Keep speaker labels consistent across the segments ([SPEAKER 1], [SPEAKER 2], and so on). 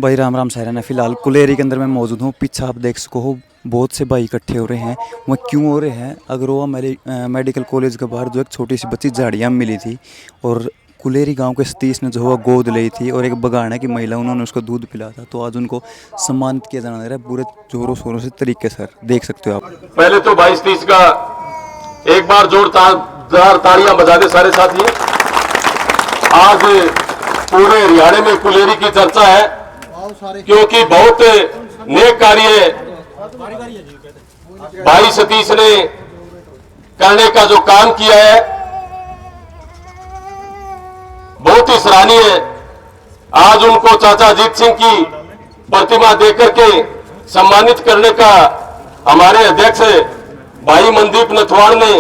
[SPEAKER 1] भाई राम राम सायराना। फिलहाल कुलेरी के अंदर मैं मौजूद हूँ। पीछे आप देख सको हो बहुत से भाई इकट्ठे हो रहे हैं। वह क्यों हो रहे हैं? अगर वो मेरे मेडिकल कॉलेज के बाहर जो एक छोटी सी बच्ची झाड़ियाँ मिली थी और कुलेरी गांव के सतीश ने जो है गोद ली थी और एक बगाना की महिला उन्होंने उसको दूध पिलाया था, तो आज उनको सम्मानित किया जाना रहा है पूरे जोरों शोरों से तरीके से। देख सकते हो आप।
[SPEAKER 2] पहले तो 22-30 का एक बार जोरदार तालियां बजा दे सारे साथी। आज पूरे हरियाणा में कुलेरी की चर्चा है क्योंकि बहुत नेक कार्य भाई सतीश ने करने का जो काम किया है बहुत ही सराहनीय है। आज उनको चाचा अजीत सिंह की प्रतिमा देकर के सम्मानित करने का हमारे अध्यक्ष भाई मनदीप नथवाड़ ने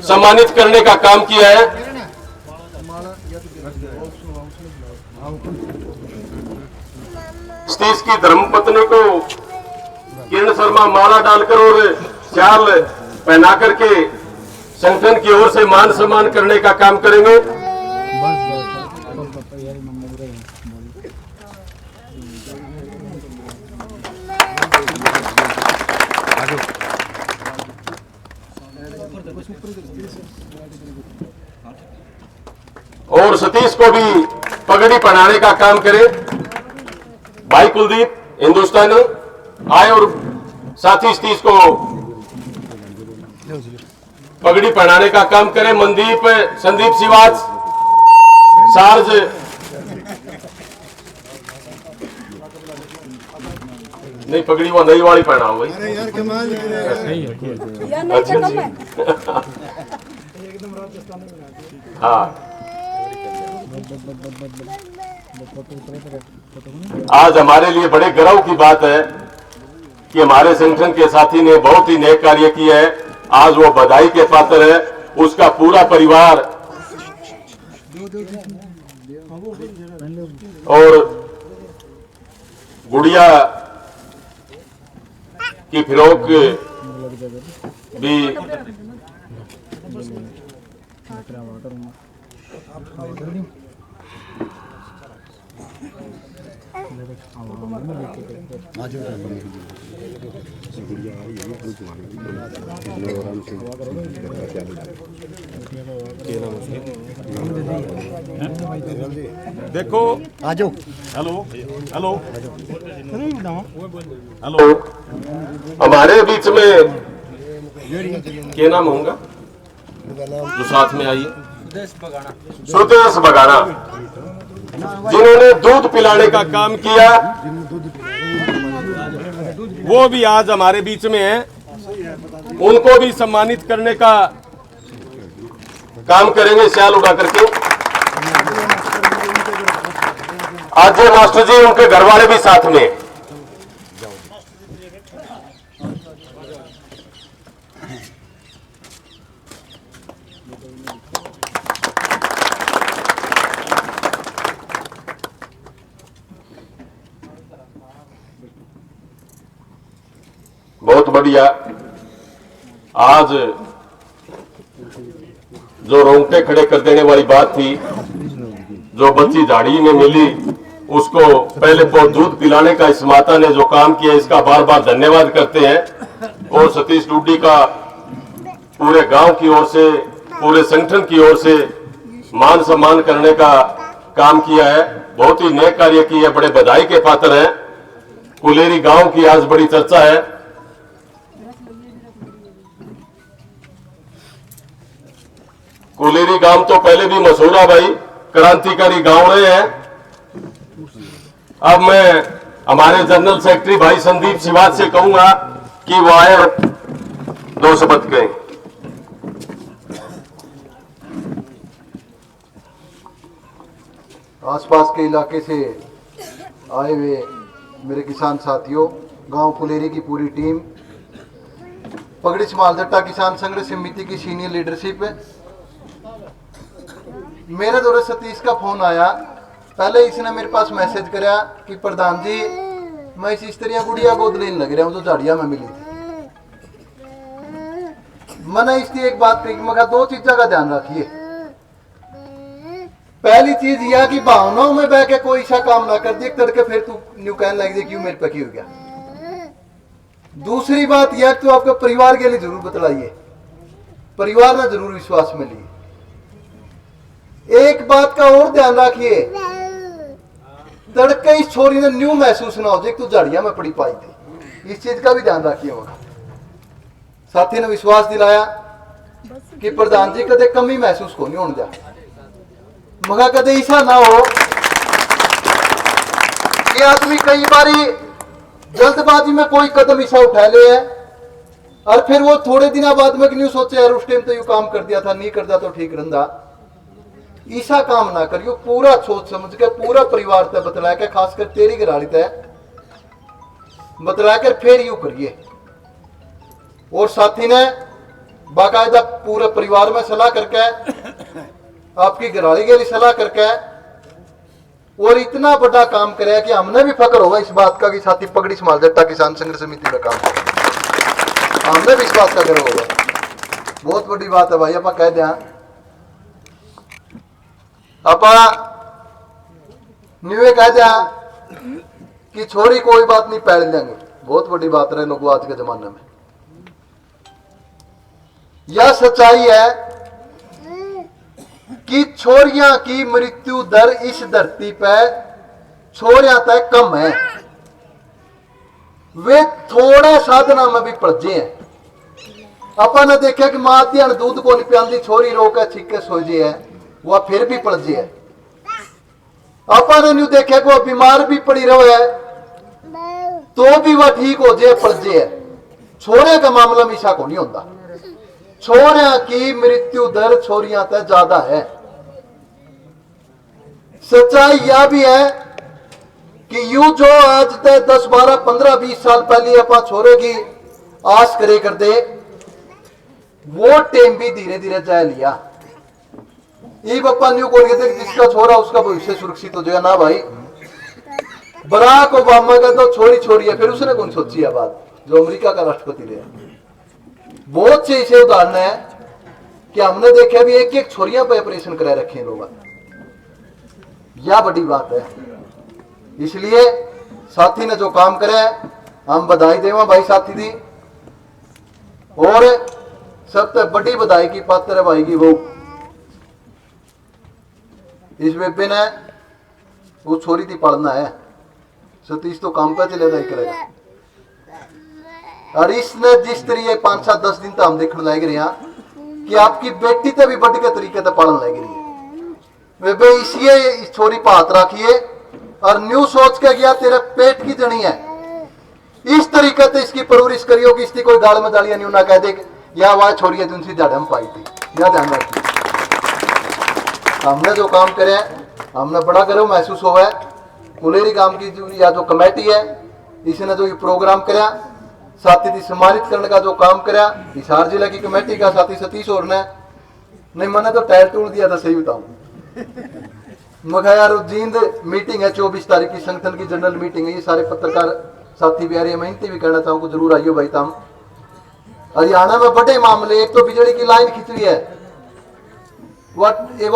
[SPEAKER 2] सम्मानित करने का काम किया है। सतीश की धर्मपत्नी को किरण शर्मा माला डालकर और शाल पहना करके संगठन की ओर से मान सम्मान करने का काम करेंगे। और सतीश को भी पगड़ी पहनाने का काम करे। भाई कुलदीप हिंदुस्तानी आए और साथी सतीश को पगड़ी पहनाने का काम करे। मनदीप संदीप सिवाच सार्ज नहीं, पगड़ी वो नई वाली पहना हो भाई। हाँ, आज हमारे लिए बड़े गर्व की बात है कि हमारे संगठन के साथी ने बहुत ही नेक कार्य किया है। आज वो बधाई के पात्र है। उसका पूरा परिवार और गुड़िया की फिरोक भी देखो।
[SPEAKER 3] आजो।
[SPEAKER 2] Hello hello hello. हमारे बीच में क्या नाम होगा जो साथ में आइए? सुदेश बगाना, जिन्होंने दूध पिलाने का काम किया, वो भी आज हमारे बीच में है। उनको भी सम्मानित करने का काम करेंगे शाल उड़ा करके। अजय मास्टर जी, उनके घर वाले भी साथ में। बहुत बढ़िया। आज जो रोंगटे खड़े कर देने वाली बात थी, जो बच्ची झाड़ी में मिली, उसको पहले तो दूध पिलाने का इस माता ने जो काम किया, इसका बार बार धन्यवाद करते हैं। और सतीश डूडी का पूरे गांव की ओर से, पूरे संगठन की ओर से मान सम्मान करने का काम किया है। बहुत ही नेक कार्य किया है, बड़े बधाई के पात्र हैं। कुलेरी गांव की आज बड़ी चर्चा है। कुलेरी गांव तो पहले भी मशहूर है भाई, क्रांतिकारी गांव रहे हैं। अब मैं हमारे जनरल सेक्रेटरी भाई संदीप सिवाच से कहूंगा कि वो आए, दो शब्द कहें।
[SPEAKER 3] आसपास के इलाके से आए हुए मेरे किसान साथियों, गांव कुलेरी की पूरी टीम, पगड़ी समालजट्टा किसान संघर्ष समिति की सीनियर लीडरशिप, मेरे द्वारा सतीश का फोन आया। पहले इसने मेरे पास मैसेज कराया कि प्रधान जी, मैं इस स्त्रियां गुड़िया गोद लेने लग रहा हूँ जो झाड़िया में मिली थी। मैंने इसकी एक बात कही, मैं कहा दो चीज़ों का ध्यान रखिए। पहली चीज यह कि भावनाओं में बह के कोई ऐसा काम ना कर दे तड़के फिर तू न्यू कहने लग जाए क्यों मेरे पे क्यों हो गया। दूसरी बात यह तो आपके परिवार के लिए जरूर बतलाइए, परिवार में जरूर विश्वास मिलिए। एक बात का और ध्यान रखिए, तड़के इस छोरी ने न्यू महसूस ना हो जाए तू झाड़ियां में पड़ी पाई थी, इस चीज का भी ध्यान रखिए। होगा साथी ने विश्वास दिलाया कि प्रधान जी कदे कमी महसूस को नहीं होने जा, मगर कदे ऐसा ना हो कि आदमी कई बारी जल्दबाजी में कोई कदम ऐसा उठा ले है और फिर वो थोड़े दिन बाद में न्यू सोचे यार उस टाइम तो यू काम कर दिया था, नहीं करता तो ठीक रहता। ऐसा काम ना करियो, पूरा सोच समझ के पूरा परिवार तय बतला के, खासकर तेरी घराली तय बतला कर फिर यू करिए। और साथी ने बाकायदा पूरे परिवार में सलाह करके, आपकी घराली के लिए सलाह करके और इतना बड़ा काम करे कि हमने भी फक्र होगा इस बात का कि साथी पगड़ी समाल जट्टा किसान संघर्ष समिति में काम करे, हमने भी इस बात का गर्व होगा। बहुत बड़ी बात है भाई, आप कह दें आप न्यूए कह दें कि छोरी कोई बात नहीं पैर लेंगे, बहुत बड़ी बात रहे लोगों आज के जमाने में। यह सच्चाई है कि छोरियां की मृत्यु दर इस धरती पर छोरियां तक कम है, वे थोड़े साधना में भी पलझे हैं। अपन ने देखा कि मां ध्यान दूध को नहीं पियांदी, छोरी रोके छिके सोजे है, वह फिर भी पलझे है। अपन ने न्यू देखा कि वह बीमार भी पड़ी रहे है तो भी वह ठीक हो जाए, पलझे है। छोरे का मामला में ऐसा को नहीं होता, छोरियां की मृत्यु दर छोरियां तक ज्यादा है। सच्चाई यह भी है कि यू जो आज तक 10, 12, 15, 20 साल पहले अपा छोरे की आस करे कर दे, वो टेम भी धीरे धीरे जाए लिया। ये बप्पा न्यू बोल गए थे कि जिसका छोरा उसका भविष्य सुरक्षित हो जाएगा ना भाई। बराक ओबामा का तो छोरी छोरी है, फिर उसने कौन सोची है बात, जो अमेरिका का राष्ट्रपति रहे। बहुत से ऐसे उदाहरण है कि हमने देखा भी एक एक छोरियां पे ऑपरेशन करा रखे हैं लोग, यह बड़ी बात है। इसलिए साथी ने जो काम करे हम बधाई देवा भाई साथी दी, और सबसे बड़ी बधाई की पात्र है भाई की वो इस बेबे ने वो छोरी थी पढ़ना है, सतीश तो काम पे चले जाए करेगा। और इसने जिस तरीके 5, 7, 10 दिन तो हम देखने लग रहे हैं कि आपकी बेटी तो भी बढ़ के तरीके से पढ़ने लग रही है। बेबे इसलिए इस छोरी पर हाथ रखिए और न्यू सोच के गया तेरे पेट की जनी है, इस तरीके से इसकी परवरिश करियो कि इसकी कोई गाल में डालिया न्यू ना कह दे या वह छोरी है जिनसी झाड़े में पाई थी। यह ध्यान रखिए, हमने जो काम करे हमने बड़ा गर्व महसूस हुआ है। कुलेरी गांव की या जो कमेटी है इसने जो ये प्रोग्राम कराया, साथी थी सम्मानित करने का जो काम कराया, हिसार जिला की कमेटी का साथी सतीश और ने नहीं मैंने तो टायर टूल दिया था, सही बताऊं मैं यार जींद मीटिंग है 24 तारीख की, संगठन की जनरल मीटिंग है, ये सारे पत्रकार साथी भी आ रहे हैं, मेहनती भी करना चाहूँ जरूर आइयो भाई। तम हरियाणा में बड़े मामले, एक तो बिजली की लाइन खिंच रही है, वह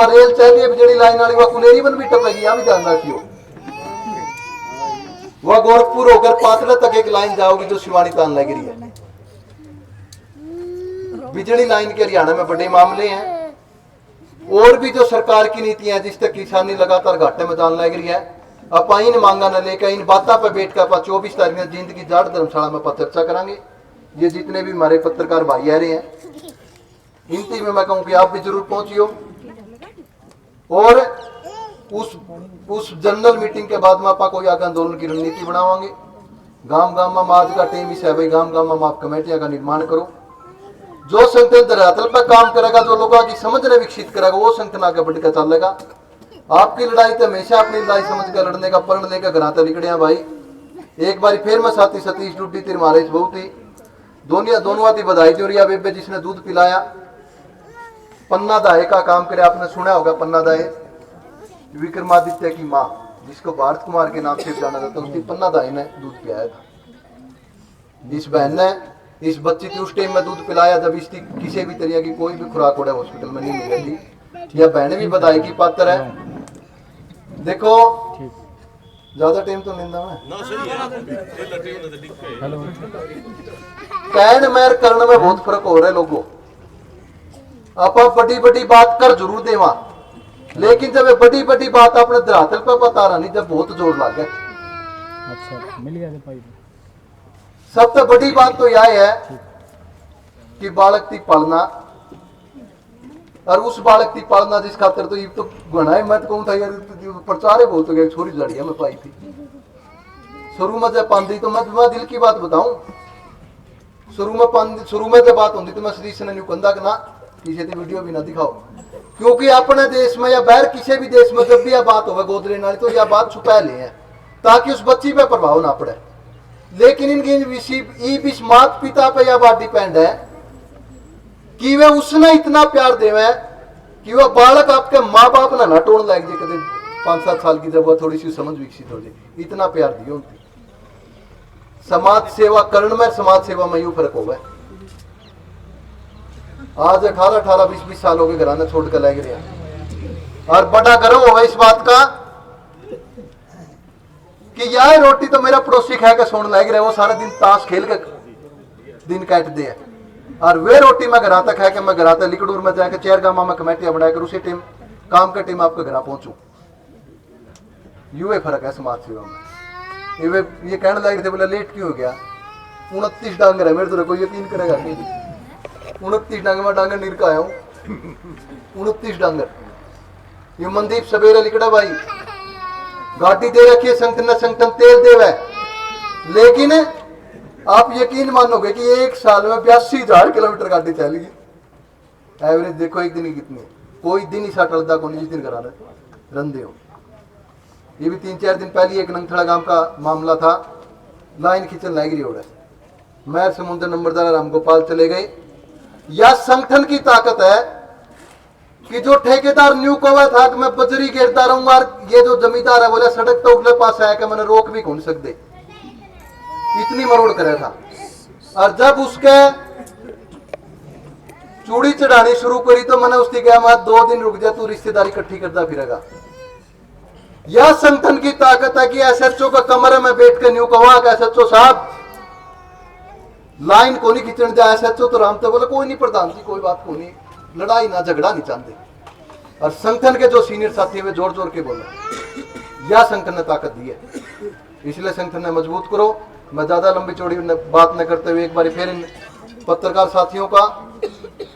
[SPEAKER 3] रेल चल रही है बिजली लाइन वाली, वह कुलेरी बन भी टपेगी, यहां भी ध्यान रखियो। वह गोरखपुर होकर पातला तक एक लाइन जाओगी जो शिवानी तान लग रही है। बिजली लाइन के हरियाणा में बड़े मामले हैं, और भी जो सरकार की नीतियां हैं जिससे किसानी लगातार घाटे में जान लग रही है। आप इन मांगा न लेकर इन बातों पर बैठ कर 24 तारीख में जिंदगी जाड़ धर्मशाला में चर्चा करेंगे। ये जितने भी हमारे पत्रकार भाई आ रहे हैं गिनती में मैं कहूँ कि आप भी जरूर पहुंचियो, और उस जनरल मीटिंग के बाद में आप कोई आगे आंदोलन की रणनीति बनावांगे। गांव गांव में आज का टीम इस है भाई, गांव गांव में आप कमेटियां का निर्माण करो, जो संगठन धरातल पर काम करेगा, जो लोगों की समझ ने विकसित करेगा, वो संगठन आगे बढ़कर चलेगा। आपकी लड़ाई तो हमेशा अपनी लड़ाई समझ कर लड़ने का प्रण लेकर घर आते निकले हैं भाई। एक बार फिर मैं साथी सतीश डूडी तिर मारे बहुत ही दोनों आती बधाई दी। और या बेबे जिसने दूध पिलाया, पन्ना दाए का काम करे, आपने सुना होगा पन्ना दाए विक्रमादित्य की माँ जिसको भारत कुमार के नाम से जाना जाता, उसकी पन्ना दाई ने दूध पिलाया था। इस बहन ने इस बच्ची की उस टाइम में दूध पिलाया जब इसकी किसी भी तरह की कोई भी खुराक हॉस्पिटल में नहीं मिल रही थी। यह बहन भी बधाई की पात्र है। देखो ज्यादा टाइम तो नहीं मैं कहन मैर करने में बहुत फर्क हो रहा है लोगों। आप बड़ी बड़ी बात कर जरूर देवा, लेकिन जब ये बड़ी बड़ी बात अपने धरातल पर बता रहा नहीं, जब बहुत जोर लग गया।
[SPEAKER 4] अच्छा मिल गया भाई।
[SPEAKER 3] सबसे बड़ी बात तो यह है कि बालक की पालना, और उस बालक की पालना जिस खातर तो ये तो गुनाह मैं तो कहूँ था यार, प्रचार है बहुत हो गया। छोरी जड़िया में पाई थी शुरू में जब पांदी, तो मैं दिल की बात बताऊं, शुरू में जब बात होती तो मैं श्री से न्यू कंधा ना किसी की वीडियो भी ना दिखाओ, क्योंकि अपने देश में या बाहर किसी भी देश में जब भी यह बात हो गोद लेने वाली तो यह बात छुपा ले है ताकि उस बच्ची पे प्रभाव ना पड़े। लेकिन इनकी माता पिता पे यह बात डिपेंड है कि वे उसने इतना प्यार देवे कि वह बालक आपके माँ बाप ना नटोन लग जाए कदे 5-7 साल की, जब वह थोड़ी सी समझ विकसित हो जाए, इतना प्यार दियो उनकी। समाज सेवा करण में समाज सेवा में यूं फर्क होगा। आज 18-18, 20-20 सालों के घराना छोड़ कर लग रहे हैं, और बड़ा गर्व होगा इस बात का कि यह रोटी तो मेरा पड़ोसी खा के सोने लग रहा है, वो सारा दिन ताश खेल के दिन काटते हैं, और वे रोटी मैं घर तक है कि मैं घर तक लिकड़ूर में जाकर चेयर गामा में कमेटियां बनाकर उसी टीम काम का टीम आपके घर पहुंचू। यू फर्क है समाज सेवा में। ये कहने लगे थे बोले लेट क्यों हो गया, 29 डांगर है मेरे तो कोई यकीन करेगा नहीं, 29 डांगर में डांगर नीर का आया हूँ, 29 डांगर। ये मनदीप सवेरे लिखड़ा भाई गाड़ी दे रखी है, संगठन तेल देवे, लेकिन आप यकीन मानोगे कि एक साल में 82,000 किलोमीटर गाड़ी चलेगी। एवरेज देखो एक दिन की कितनी है, कोई दिन ही सा टलता को नहीं जिस दिन करा रहे रंधे हो। ये भी 3-4 दिन पहले एक नंगथड़ा गांव का मामला था, लाइन खींचन लग रही हो रहा है, मैर समुद्र नंबरदार रामगोपाल चले गए। यह संगठन की ताकत है कि जो ठेकेदार न्यू कवा था कि मैं बजरी गिरता रहूंगा, ये जो जमींदार है बोले सड़क तो उगले पास आया कि मैंने रोक भी कौन सकते, इतनी मरोड़ करे था। और जब उसके चूड़ी चढ़ानी शुरू करी तो मैंने उसकी कहा मैं 2 दिन रुक जा, तू रिश्तेदारी इकट्ठी करता फिरेगा। यह संगठन की ताकत है कि एसएचओ का कमरे में बैठ कर न्यू कहा एसएचओ साहब लाइन को नहीं खींचने दिया। एसएचओ तो रामते बोले कोई नहीं प्रधान जी, कोई बात को नहीं, लड़ाई ना झगड़ा नहीं चाहते। और संगठन के जो सीनियर साथी वे जोर जोर के बोले, यह संगठन ने ताकत दी है, इसलिए संगठन ने मजबूत करो। मैं ज्यादा लंबी चौड़ी बात न करते हुए एक बार फिर इन पत्रकार साथियों का,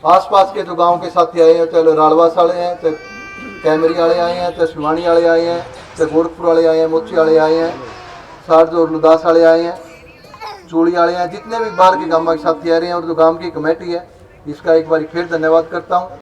[SPEAKER 3] आसपास के जो गांव के साथी आए हैं, चाहे राड़वास वाले हैं, चाहे कैमरी वाले आए हैं, चाहे शिवानी वाले आए हैं, चाहे गोरखपुर वाले आए हैं, मोची वाले आए हैं, सारज और लुदास वाले आए हैं, चूड़ी वाले हैं, जितने भी बाहर के गांव के साथी आ रहे हैं और जो गांव की कमेटी है, इसका एक बार फिर धन्यवाद करता हूँ।